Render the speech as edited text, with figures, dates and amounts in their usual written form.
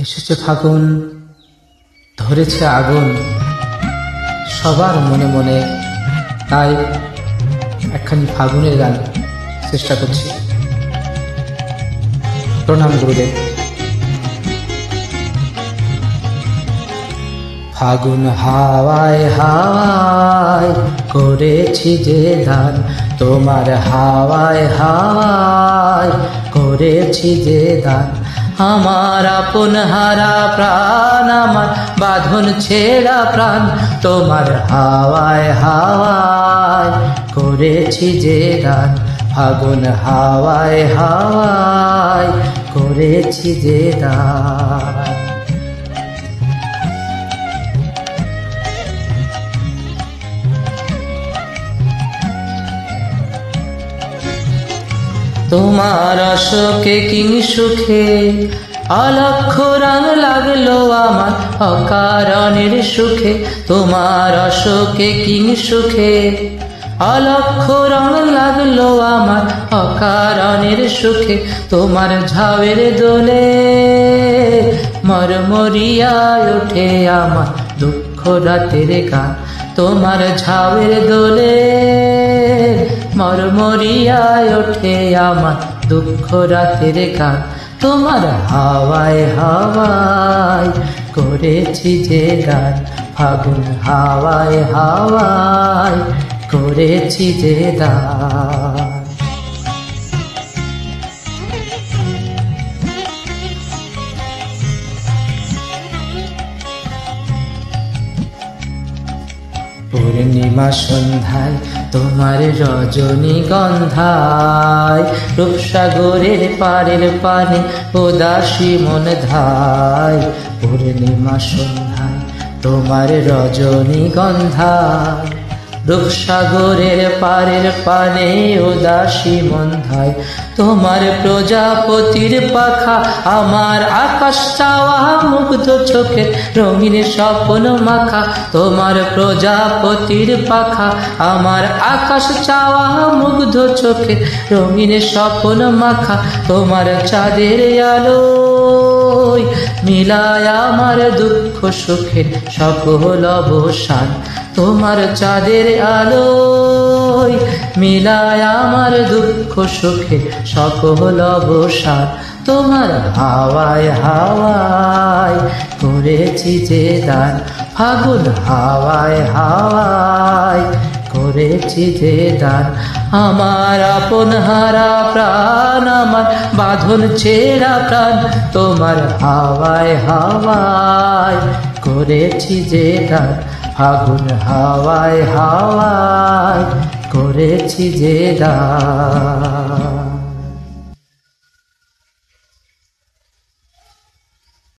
এসেছে ফাগুন, ধরেছে আগুন সবার মনে মনে, তাই একখানি ফাগুনের গান চেষ্টা করছি। প্রণাম গুরুদেব। ফাগুন হাওয়ায় হাওয়ায় করেছি যে দান, তোমার হাওয়ায় হাওয়ায় করেছি যে দান। আমার আপন হারা প্রাণ, আমার বাঁধন ছেঁড়া প্রাণ, তোমার হাওয়ায় হাওয়ায় করেছি যে দান। ফাগুন হাওয়ায় হাওয়ায় করেছি যে দান। তোমার অশোকে কিং সুখে অলক্ষ রং লাগলো আমার অকারণের সুখে। তোমার অশোকে কিং সুখে অলক্ষ রং লাগলো আমার অকারণের সুখে। তোমার ঝাউয়ের দোলে মরমরিয়ায় ওঠে আমার দুঃখ রাতের গান। তোমার ঝাউয়ের দোলে মরমরিয়ায় ওঠে আমার দুঃখ রাতের গান। তোমার হাওয়ায় হাওয়ায় করেছি যে গান, ফাগুন হাওয়ায় হাওয়ায় করেছি যে গান। পূর্ণিমা সন্ধ্যায় তোমার রজনীগন্ধায়, রূপসাগরের পারের পানে উদাসী মন ধায়। পূর্ণিমা সন্ধ্যায় তোমার রজনীগন্ধায়, রূপসাগরের পারের পানে উদাসী মন ধায়। তোমার প্রজাপতির পাখা আমার আকাশ চাওয়া মুগ্ধ চোখে রঙিন স্বপ্ন মাখা। তোমার প্রজাপতির পাখা আমার আকাশ চাওয়া মুগ্ধ চোখে রঙিন স্বপ্ন মাখা। তোমার চাঁদের আলোয় মিলায় আমার দুঃখ সুখের সকল অবসান। তোমার চাঁদের আলোয় মিলায় আমার দুঃখ সুখে সকল অবসান। তোমার হাওয়ায় হাওয়ায় করেছি যে দান, ফাগুন হাওয়ায় হাওয়ায় করেছি যে দান। আমার আপন হারা প্রাণ, আমার বাঁধন ছেঁড়া প্রাণ, তোমার হাওয়ায় হাওয়ায় করেছি যে দান। ফাগুন হাওয়ায় হাওয়ায় করেছি যে দান।